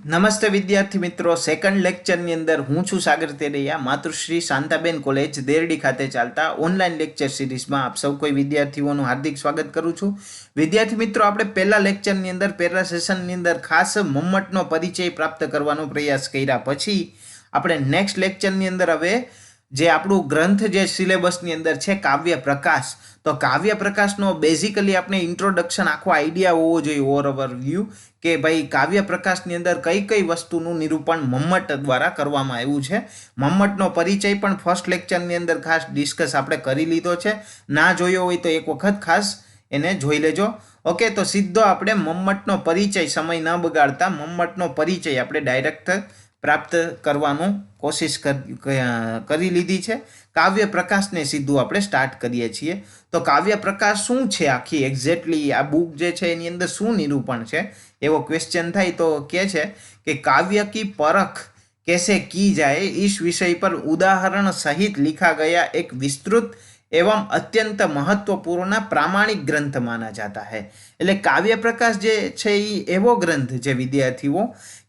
નમસ્તે વિદ્યાર્થી મિત્રો, સેકન્ડ લેક્ચરની અંદર હું છું સાગર તેરૈયા, માતૃશ્રી શાંતાબેન કોલેજ દેરડી ખાતે ચાલતા ઓનલાઈન લેક્ચર સિરીઝમાં આપ સૌ કોઈ વિદ્યાર્થીઓનું હાર્દિક સ્વાગત કરું છું. વિદ્યાર્થી મિત્રો, આપણે પહેલા લેક્ચરની અંદર પહેલા સેશનની અંદર ખાસ મમ્મટનો પરિચય પ્રાપ્ત કરવાનો પ્રયાસ કર્યા પછી આપણે નેક્સ્ટ લેક્ચરની અંદર હવે જે આપણું ગ્રંથ જે સિલેબસની અંદર છે કાવ્ય પ્રકાશ, તો કાવ્ય પ્રકાશનો બેઝિકલી આપણે ઇન્ટ્રોડક્શન આખો આઈડિયા હોવો જોઈએ, ઓવરવ્યૂ કે ભાઈ કાવ્ય પ્રકાશની અંદર કઈ કઈ વસ્તુનું નિરૂપણ મમ્મટ દ્વારા કરવામાં આવ્યું છે. મમ્મટનો પરિચય પણ ફર્સ્ટ લેક્ચરની અંદર ખાસ ડિસ્કસ આપણે કરી લીધો છે. ના જોયો હોય તો એક વખત ખાસ એને જોઈ લેજો. ઓકે, તો સીધો આપણે મમ્મટનો પરિચય, સમય ન બગાડતા મમ્મટનો પરિચય આપણે ડાયરેક્ટ પ્રાપ્ત કરવાનું કોશિશ કરી લીધી છે. કાવ્ય પ્રકાશને સીધું આપણે સ્ટાર્ટ કરીએ છીએ. તો કાવ્ય પ્રકાશ શું છે, આખી એક્ઝેક્ટલી આ બુક જે છે એની અંદર શું નિરૂપણ છે એવો ક્વેશ્ચન થાય તો કહે છે કે કાવ્ય की परख कैसे की जाए इस विषय पर उदाहरण सहित लिखा गया एक विस्तृत एवं अत्यंत महत्वपूर्ण प्रामाणिक ग्रंथ माना जाता है. એટલે કાવ્ય પ્રકાશ જે છે એ એવો ગ્રંથ છે વિદ્યાર્થીઓ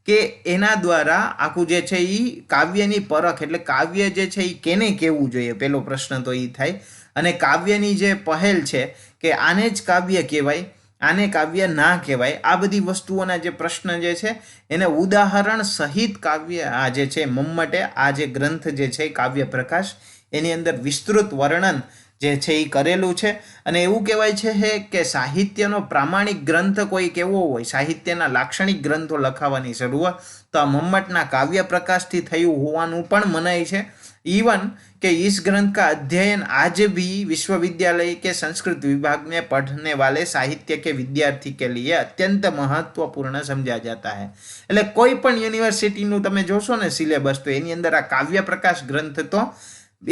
કે એના દ્વારા આખું જે છે એ કાવ્યની પરખ, એટલે કાવ્ય જે છે એ કેને કહેવું જોઈએ, પહેલો પ્રશ્ન તો એ થાય. અને કાવ્યની જે પહેલ છે કે આને જ કાવ્ય કહેવાય, આને કાવ્ય ના કહેવાય, આ બધી વસ્તુઓના જે પ્રશ્ન જે છે એને ઉદાહરણ સહિત કાવ્ય આ જે છે મમ્મટે આ જે ગ્રંથ જે છે કાવ્ય પ્રકાશ એની અંદર વિસ્તૃત વર્ણન જે છે એ કરેલું છે. અને એવું કહેવાય છે કે સાહિત્યનો પ્રામાણિક ગ્રંથ કોઈ કેવો હોય, સાહિત્યના લાક્ષણિક ગ્રંથો લખાવાની શરૂઆત તો આ મમ્મટના કાવ્ય પ્રકાશથી થયું હોવાનું પણ મનાય છે. इवन कि इस ग्रंथ का अध्ययन आज भी विश्वविद्यालय के संस्कृत विभाग में पढ़ने वाले साहित्य के विद्यार्थी के लिए अत्यंत महत्वपूर्ण समझा जाता है. એટલે કોઈ પણ યુનિવર્સિટીનું તમે જોશો ને સિલેબસ તો એની અંદર આ કાવ્ય પ્રકાશ ગ્રંથ તો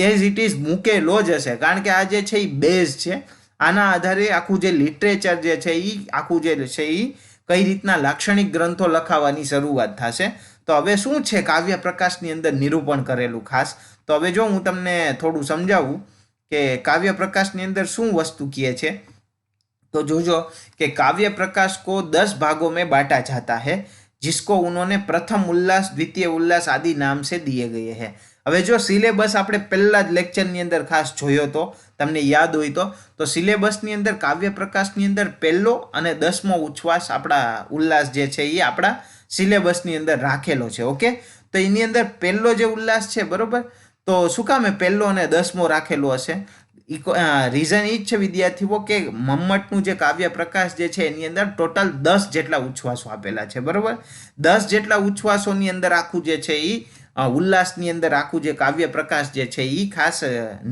એઝ ઇટ ઇઝ મૂકેલો જ હશે, કારણ કે આ જે છે એ બેઝ છે. આના આધારે આખું જે લિટરેચર જે છે એ આખું જે છે એ કઈ રીતના લાક્ષણિક ગ્રંથો લખાવાની શરૂઆત થશે. તો હવે શું છે કાવ્ય પ્રકાશની અંદર નિરૂપણ કરેલું ખાસ, તો હવે જો હું તમને થોડું સમજાવું કે કાવ્ય પ્રકાશની અંદર શું વસ્તુ કહે છે. તો જોજો કે કાવ્ય प्रकाश को 10 भागों में बांटा जाता है, जिसको उन्होंने प्रथम उल्लास, द्वितीय उल्लास आदि नाम से दिए गए हैं. હવે જો સિલેબસ આપણે પહેલા જ લેક્ચરની અંદર ખાસ જોયો તો તમને યાદ હોય તો સિલેબસની અંદર કાવ્ય પ્રકાશની અંદર પહેલો અને 10મો ઉચ્છ્વાસ આપણા ઉલ્લાસ જે છે એ આપણા સિલેબસની અંદર રાખેલો છે. ઓકે, તો એની અંદર પહેલો જે ઉલ્લાસ છે, બરોબર, તો શું કામ પહેલો અને 10મો રાખેલો હશે? રીઝન એ જ છે વિદ્યાર્થીઓ કે મમ્મટનું જે કાવ્ય પ્રકાશ જે છે એની અંદર ટોટલ 10 જેટલા ઉચ્છ્વાસો આપેલા છે, બરોબર. 10 જેટલા ઉચ્છ્વાસોની અંદર આખું જે છે એ ઉલ્લાસની અંદર આખું જે કાવ્ય પ્રકાશ જે છે એ ખાસ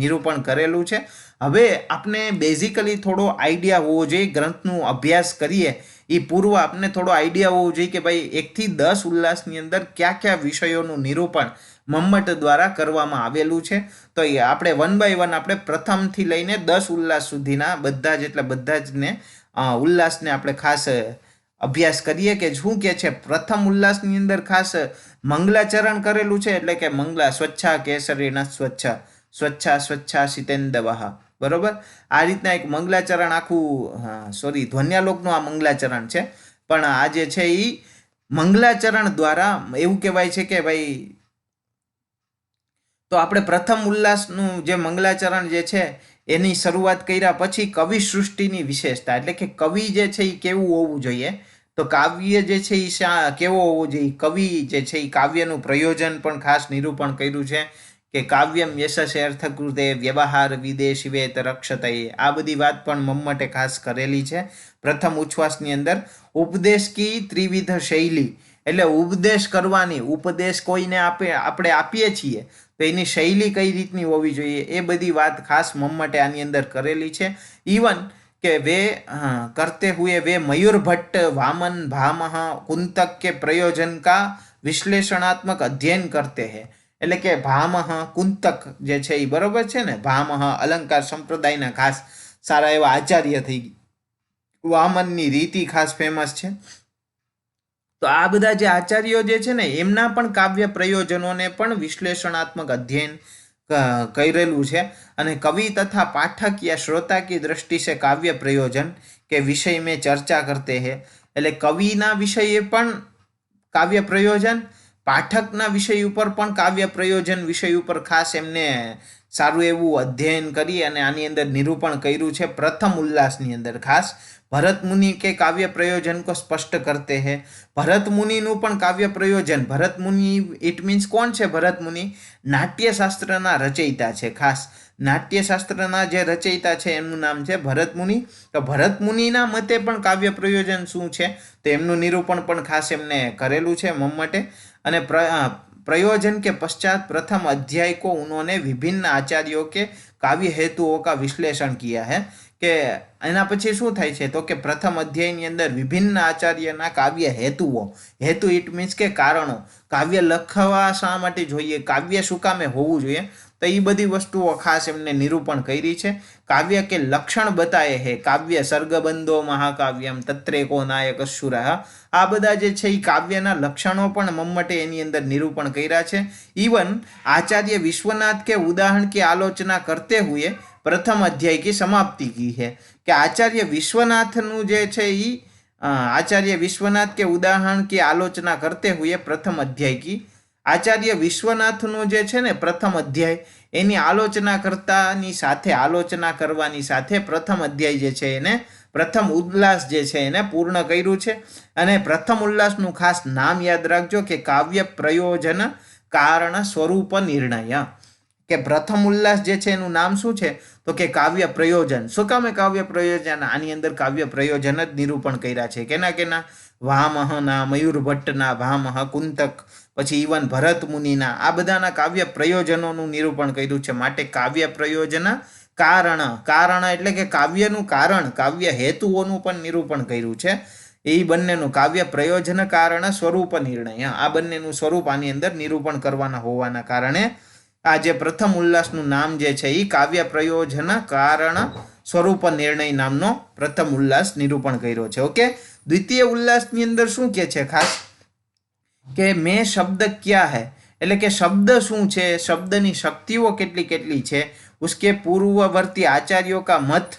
નિરૂપણ કરેલું છે. હવે આપણે બેઝિકલી થોડો આઈડિયા હોવો જોઈએ, ગ્રંથનું અભ્યાસ કરીએ એ પૂર્વ આપણે થોડો આઈડિયા હોવો જોઈએ કે ભાઈ 1 થી 10 ઉલ્લાસની અંદર કયા કયા વિષયોનું નિરૂપણ મમ્મટ દ્વારા કરવામાં આવેલું છે. તો એ આપણે 1 બાય 1 આપણે પ્રથમથી લઈને 10 ઉલ્લાસ સુધીના બધા જ ને ઉલ્લાસને આપણે ખાસ અભ્યાસ કરીએ કે શું કે છે. પ્રથમ ઉલ્લાસની અંદર ખાસ મંગલાચરણ કરેલું છે, એટલે કે મંગલા સ્વચ્છા કેસરીના સ્વચ્છા સ્વચ્છા સ્વચ્છા સિતેન્દવહ, બરોબર. આ રીતના એક મંગલાચરણ આખું ધ્વન્યાલોકનું આ મંગલાચરણ છે. પણ આ જે છે એ મંગલાચરણ દ્વારા એવું કહેવાય છે કે ભાઈ, તો આપણે પ્રથમ ઉલ્લાસનું જે મંગલાચરણ જે છે એની શરૂઆત કર્યા પછી કવિ સૃષ્ટિની વિશેષતા, એટલે કે કવિ જે છે એ કેવું હોવું જોઈએ, તો કાવ્ય જે છે એ કેવો હોવો જોઈએ, કવિ જે છે એ કાવ્યનું પ્રયોજન પણ ખાસ નિરૂપણ કર્યું છે કે કાવ્યમ યશસે અર્થકૃતે વ્યવહાર વિદેશિવેત રક્ષતે. આ બધી વાત પણ મમ્મટે ખાસ કરેલી છે. પ્રથમ ઉચ્છ્વાસની અંદર ઉપદેશ કી ત્રિવિધ શૈલી, એટલે ઉપદેશ કરવાની, ઉપદેશ કોઈને આપણે આપીએ છીએ તો એની શૈલી કઈ રીતની હોવી જોઈએ એ બધી વાત ખાસ મમ્મટે આની અંદર કરેલી છે. ઇવન કે वे करते हुए वे मयूर भट्ट, वामन, भामह, कुंतक के प्रयोजन का विश्लेषणात्मक अध्ययन करते हैं. એટલે કે ભામહ, કુંતક જે છે એ બરોબર છે ને, ભામહ અલંકાર સંપ્રદાયના ખાસ સારા એવા આચાર્ય થઈ ગયા. વામનની રીતિ ખાસ ફેમસ છે. તો આ બધા જે આચાર્યો જે છે ને એમના પણ કાવ્ય પ્રયોજનોને પણ વિશ્લેષણાત્મક અધ્યયન કરેલું છે. અને કવિ તથા પાઠક યા શ્રોતા की दृष्टि से काव्य प्रयोजन के विषय में चर्चा करते हैं. એટલે કવિના વિષયે પણ કાવ્ય પ્રયોજન, પાઠકના વિષય ઉપર પણ કાવ્ય પ્રયોજન વિષય ઉપર ખાસ એમને સારું એવું અધ્યયન કરી અને આની અંદર નિરૂપણ કર્યું છે પ્રથમ ઉલ્લાસની અંદર। ખાસ भरत मुनि के काव्य प्रयोजन को स्पष्ट करते हैं। भरत मुनि नु पण काव्य प्रयोजन, भरत मुनि इट मीन्स कौन छे? भरत मुनि नाट्यशास्त्रना रचयिता छे। खास नाट्यशास्त्रना जे रचयिता छे एमनुं नाम छे भरत मुनि। तो भरत मुनिना मते पण काव्य प्रयोजन शुं छे तो एमनुं निरूपण पण खास एमने करेलुं छे मम्मटे। अने प्रयोजन के पश्चात प्रथम अध्याय को उन्होंने विभिन्न आचार्यों के काव्य हेतुओं का विश्लेषण किया है। के एना पछी शुं थाय छे तो के प्रथम अध्यायनी अंदर विभिन्न आचार्यना काव्य हेतुओ, हेतु इट मीन्स के कारणों, काव्य लखवा शा माटे जोईए, काव्य शुं कामे होवुं जोईए, तो ये बधी वस्तुओं खास एमने निरूपण करी छे। काव्य के लक्षण बताए है, काव्य सर्गबंधो महाकाव्यम तत्रेको नायकशूरः, आ बधा जे छे काव्यना लक्षणों पण मम्मटे एनी अंदर निरूपण कर्या छे। इवन आचार्य विश्वनाथ के उदाहरण की आलोचना करते हुए प्रथम अध्याय की समाप्ति की है कि आचार्य विश्वनाथ नु जे छे आचार्य विश्वनाथ के उदाहरण की आलोचना करते हुए प्रथम अध्याय की, आचार्य विश्वनाथ नु जे छे ने प्रथम अध्याय एनी आलोचना करतानी साथे, आलोचना करवानी साथे प्रथम अध्याय जे छे एने प्रथम उल्लास जे छे एने पूर्ण कर्युं छे। अने प्रथम उल्लास नु खास नाम याद राखजो कि काव्य प्रयोजन कारण स्वरूप निर्णय, के प्रथम उल्लास जे छे एनुं नाम शुं छे तो के काव्य प्रयोजन। शुं कामे काव्य प्रयोजन? आनी अंदर काव्य प्रयोजन ज निरूपण कर्या छे। केना केना? वामहना, मयूर भट्टना वामह, कुंतक, पछी इवन भरत मुनिना, आ बधाना काव्य प्रयोजनोनुं निरूपण कर्युं छे। माटे काव्य प्रयोजन कारण, कारण एटले के काव्यनुं कारण, काव्य हेतुओनुं पण निरूपण कर्युं छे। ए बंनेनुं काव्य प्रयोजन कारण स्वरूप निर्णय, आ बंनेनुं स्वरूप आनी अंदर निरूपण करवाना होवाना कारणे आ जे प्रथम उल्लासनुं नाम जे छे ई काव्य प्रयोजन कारण स्वरूप निर्णय नामनो प्रथम उल्लास निरूपण कर्यो छे। ओके, द्वितीय उल्लासनी अंदर शुं के छे खास के मैं शब्द क्या है, एटले के शब्द शुं छे, शब्दनी शक्तिओ केटली केटली छे, उसके पूर्ववर्ती आचार्यों का मत,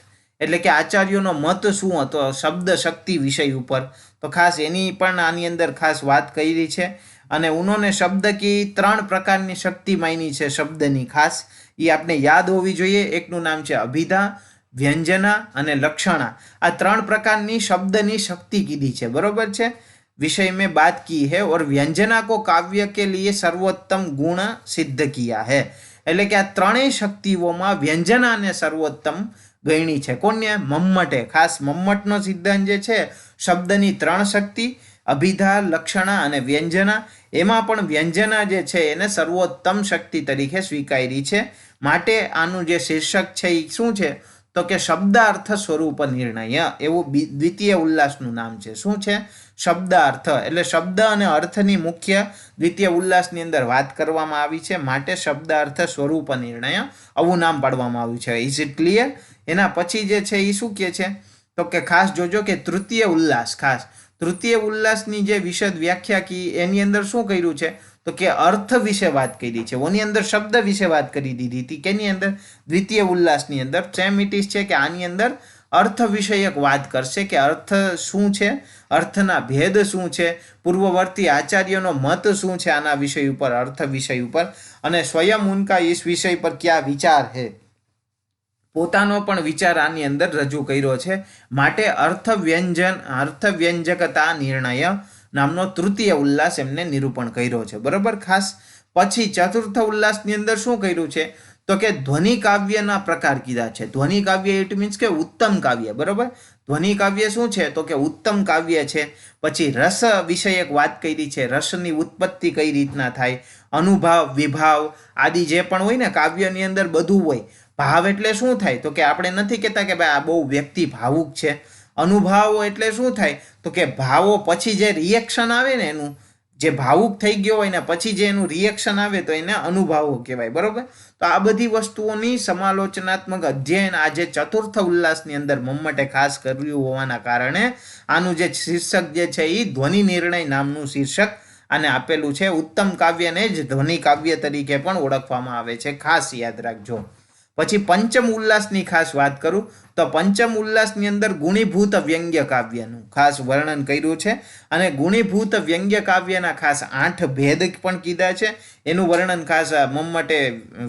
एटले के आचार्योनो मत शुं हतो शब्द शक्ति विषय उपर, तो खास एनी पण आनी अंदर खास वात करी छे। अने उन्होंने शब्द की 3 प्रकारनी शक्ति मानी छे शब्दनी, खास ये आपने याद होवी जोईए। एकनुं नाम छे अभिधा, व्यंजना अने लक्षणा। आ 3 प्रकारनी शब्दनी शक्ति कीधी छे, बरोबर छे, विषय में बात की है। और व्यंजना को काव्य के लिए सर्वोत्तम गुण सिद्ध किया है, एटले के आ 3 शक्तिओमां व्यंजना ने सर्वोत्तम गणी छे। कोने? मम्मटे। खास मम्मटनो सिद्धांत जे छे शब्दनी 3 शक्ति, अभिधा, लक्षणा अने व्यंजना, एमां पण व्यंजना जे छे एने सर्वोत्तम शक्ति तरीके स्वीकारी छे। माटे आनुं जे शीर्षक छे ई शुं छे तो के शब्दार्थ स्वरूप निर्णय, एवुं द्वितीय उल्लासनुं नाम छे। शुं छे? शब्दार्थ, एटले शब्द अने अर्थनी मुख्य द्वितीय उल्लासनी अंदर वात करवामां आवी छे, माटे शब्दार्थ स्वरूप निर्णय आवुं नाम पाडवामां आव्युं छे। Is it clear? एना पछी जे छे ई शुं के छे तो के खास जोजो के तृतीय उल्लास, खास तृतीय उल्लासनी जे विशद व्याख्या की एनी अंदर शुं कर्युं छे तो के अर्थ विषे बात करी छे। ओनी अंदर शब्द विषे बात करी दीधी थी, केनी अंदर? द्वितीय उल्लासनी अंदर। सेम इट इज छे के आनी अंदर अर्थ विषयक बात करशे के अर्थ शुं छे, अर्थना भेद शुं छे, पूर्ववर्ती आचार्योनो मत शुं छे आना विषय उपर, अर्थ विषय उपर, अने स्वयं उनका इस विषय पर क्या विचार है, पोतानो पण विचार आनी अंदर रजू कर्यो छे। माटे अर्थव्यंजकता निर्णय नामनो तृतीय उल्लास एमने निरूपण कर्यो छे, बरोबर। खास पछी चतुर्थ उल्लासनी अंदर शुं कर्युं छे तो के ध्वनि काव्यना प्रकार कीधा छे। ध्वनि काव्य इट मीन्स के उत्तम काव्य, बरोबर। ध्वनि काव्य शुं छे तो के उत्तम काव्य छे। पछी रस विषयक वात करी छे, रसनी उत्पत्ति कई रीतना थाय, अनुभव, विभाव आदि जे पण होय ने काव्यनी अंदर बधुं होय। भाव एटले शुं थाय तो के आपणे नथी कहेता के भाई आ बहु व्यक्ति भावुक छे। अनुभव एटले शुं थाय तो के भावो पछी जे रिएक्शन आवे ने एनुं, जे भावुक थई गयो होय ने पछी जे एनुं रिएक्शन आवे तो एने अनुभवो कहेवाय, बरोबर। तो आ बधी वस्तुओनी समालोचनात्मक अध्ययन आज चतुर्थ उल्लासनी अंदर मम्मटे खास कर्युं होवाना कारणे आनुं जे शीर्षक जे छे ई ध्वनि निर्णय नामनुं शीर्षक आने आपेलुं छे। उत्तम काव्यने ज ध्वनि काव्य तरीके पण ओळखवामां आवे छे, खास याद राखजो। પછી પંચમ ઉલ્લાસની ખાસ વાત કરું તો પંચમ ઉલ્લાસની અંદર ગુણીભૂત વ્યંગ્ય કાવ્યનું ખાસ વર્ણન કર્યું છે અને ગુણીભૂત વ્યંગ્ય કાવ્યના ખાસ 8 ભેદ પણ કીધા છે. એનું વર્ણન ખાસ મમ્મટે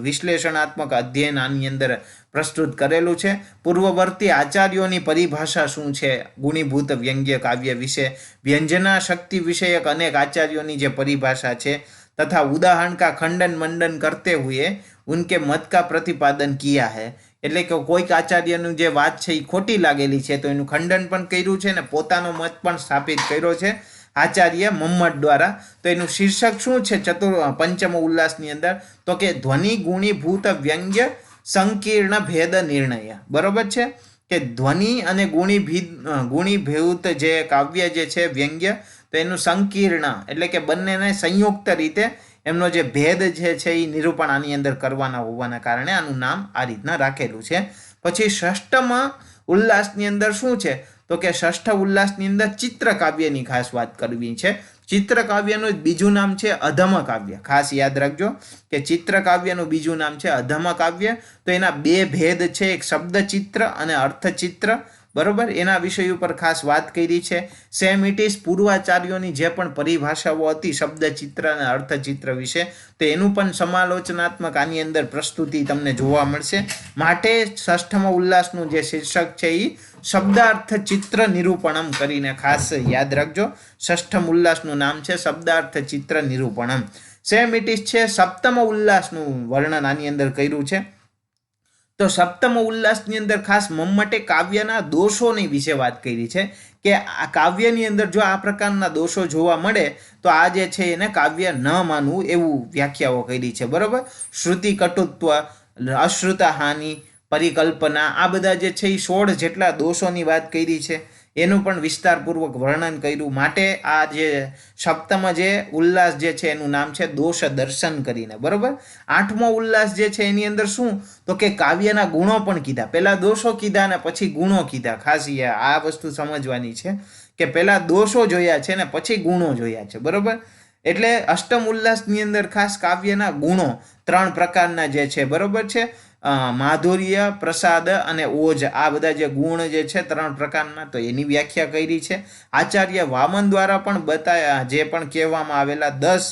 વિશ્લેષણાત્મક અધ્યયન આની અંદર પ્રસ્તુત કરેલું છે. પૂર્વવર્તી આચાર્યોની પરિભાષા શું છે ગુણીભૂત વ્યંગ્ય કાવ્ય વિશે, વ્યંજના શક્તિ વિષયક અનેક આચાર્યોની જે પરિભાષા છે तथा उदाहरण का खंडन मंडन करते हुए उनके मत का प्रतिपादन किया है. એટલે કે કોઈક આચાર્યનું જે વાત છે એ ખોટી લાગેલી છે તો એનું ખંડન પણ કર્યું છે ને પોતાનો મત પણ સ્થાપિત કર્યો છે આચાર્ય મમ્મટ દ્વારા. તો એનું શીર્ષક શું છે પંચમ ઉલ્લાસની અંદર તો કે ધ્વનિ ગુણીભૂત વ્યંગ્ય સંકીર્ણ ભેદ નિર્ણય. બરોબર છે કે ધ્વનિ અને ગુણીભૂત જે કાવ્ય જે છે વ્યંગ્ય તો એનું સંકીર્ણ એટલે કે બંનેને સંયુક્ત રીતે એમનો જે ભેદ જે છે એ નિરૂપણ આની અંદર કરવાના હોવાના કારણે આનું નામ આ રીતના રાખેલું છે. પછી ષષ્ઠમ ઉલ્લાસની અંદર શું છે તો કે ષષ્ઠ ઉલ્લાસની અંદર ચિત્ર કાવ્યની ખાસ વાત કરવી છે. ચિત્ર કાવ્યનું બીજું નામ છે અધમ કાવ્ય. ખાસ યાદ રાખજો કે ચિત્ર કાવ્યનું બીજું નામ છે અધમ કાવ્ય. તો એના 2 ભેદ છે, એક શબ્દ ચિત્ર અને અર્થ ચિત્ર. બરોબર, એના વિષય ઉપર ખાસ વાત કરી છે. સેમ ઇટ ઇઝ પૂર્વાચાર્યોની જે પણ પરિભાષાઓ હતી શબ્દ ચિત્ર અને અર્થચિત્ર વિશે તો એનું પણ સમાલોચનાત્મક આની અંદર પ્રસ્તુતિ તમને જોવા મળશે. માટે ષષ્ઠમ ઉલ્લાસનું જે શીર્ષક છે એ શબ્દાર્થ ચિત્ર નિરૂપણમ કરીને ખાસ યાદ રાખજો. ષષ્ઠમ ઉલ્લાસનું નામ છે શબ્દાર્થ ચિત્ર નિરૂપણમ. સેમ ઇટ ઇઝ છે સપ્તમ ઉલ્લાસનું વર્ણન આની અંદર કર્યું છે. તો સપ્તમ ઉલ્લાસની અંદર ખાસ મમ્મટે કાવ્યના દોષોની વિશે વાત કરી છે કે આ કાવ્યની અંદર જો આ પ્રકારના દોષો જોવા મળે તો આ જે છે એને કાવ્ય ન માનવું એવું વ્યાખ્યાઓ કરી છે. બરોબર, શ્રુતિ કટુત્વ, અશ્રુત હાનિ, પરિકલ્પના, આ બધા જે છે એ 16 જેટલા દોષોની વાત કરી છે. એનું પણ વિસ્તારપૂર્વક વર્ણન કર્યું. માટે આ જે સપ્તમ જે ઉલ્લાસ જે છે એનું નામ છે દોષ દર્શન કરીને. બરોબર, 8મો ઉલ્લાસ જે છે એની અંદર શું તો કે કાવ્યના ગુણો પણ કીધા. પહેલા દોષો કીધા અને પછી ગુણો કીધા. ખાસ આ વસ્તુ સમજવાની છે કે પહેલા દોષો જોયા છે ને પછી ગુણો જોયા છે. બરોબર, એટલે અષ્ટમ ઉલ્લાસની અંદર ખાસ કાવ્યના ગુણો 3 પ્રકારના જે છે. બરોબર છે, માધુર્ય, પ્રસાદ અને ઓજ, આ બધા જે ગુણ જે છે 3 પ્રકારના તો એની વ્યાખ્યા કરી છે. આચાર્ય વામન દ્વારા પણ બતાવ્યા જે પણ કહેવામાં આવેલા 10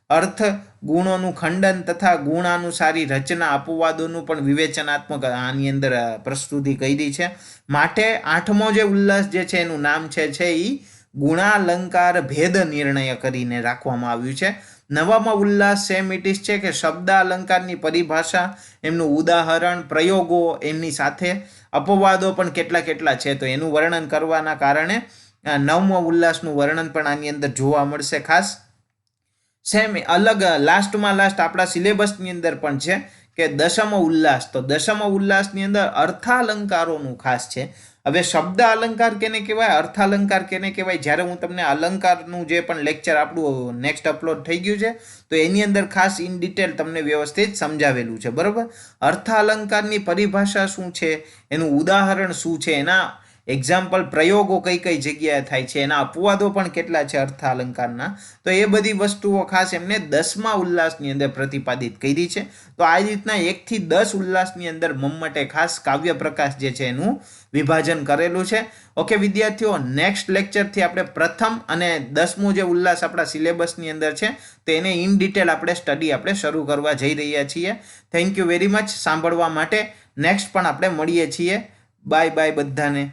અર્થ ગુણોનું ખંડન તથા ગુણાનુસારી રચના અપવાદોનું પણ વિવેચનાત્મક આની અંદર પ્રસ્તુતિ કરી છે. માટે 8મો જે ઉલ્લાસ જે છે એનું નામ છે એ ગુણાલંકાર ભેદ નિર્ણય કરીને રાખવામાં આવ્યું છે. 9મો ઉલ્લાસ સેમ ઇટ ઇઝ છે કે શબ્દ અલંકારની પરિભાષા, એમનું ઉદાહરણ, પ્રયોગો, એમની સાથે અપવાદો પણ કેટલા છે તો એનું વર્ણન કરવાના કારણે 9મો ઉલ્લાસનું વર્ણન પણ આની અંદર જોવા મળશે. ખાસ સેમ અલગ લાસ્ટમાં આપણા સિલેબસની અંદર પણ છે કે 10મો ઉલ્લાસ. તો 10મો ઉલ્લાસની અંદર અર્થાલંકારોનું ખાસ છે. હવે શબ્દ અલંકાર કેને કહેવાય, અર્થાલંકાર કેને કહેવાય, જ્યારે હું તમને અલંકારનું જે પણ લેક્ચર આપણું નેક્સ્ટ અપલોડ થઈ ગયું છે તો એની અંદર ખાસ ઇન ડિટેલ તમને વ્યવસ્થિત સમજાવેલું છે. બરોબર, અર્થાલંકારની પરિભાષા શું છે, એનું ઉદાહરણ શું છે, એના એક્ઝામ્પલ પ્રયોગો કઈ જગ્યાએ થાય છે, એના અપવાદો પણ કેટલા છે અર્થાલંકારના, તો એ બધી વસ્તુઓ ખાસ એમને 10મા ઉલ્લાસની અંદર પ્રતિપાદિત કરી છે. તો આ રીતના 1 થી 10 ઉલ્લાસની અંદર મમ્મટે ખાસ કાવ્ય પ્રકાશ જે છે એનું વિભાજન કરેલું છે. ઓકે વિદ્યાર્થીઓ, નેક્સ્ટ લેક્ચરથી આપણે પ્રથમ અને 10મો જે ઉલ્લાસ આપણા સિલેબસની અંદર છે તો એને ઇન ડિટેલ આપણે સ્ટડી શરૂ કરવા જઈ રહ્યા છીએ. થેન્ક યુ વેરી મચ સાંભળવા માટે. નેક્સ્ટ પણ આપણે મળીએ છીએ. બાય બધાને.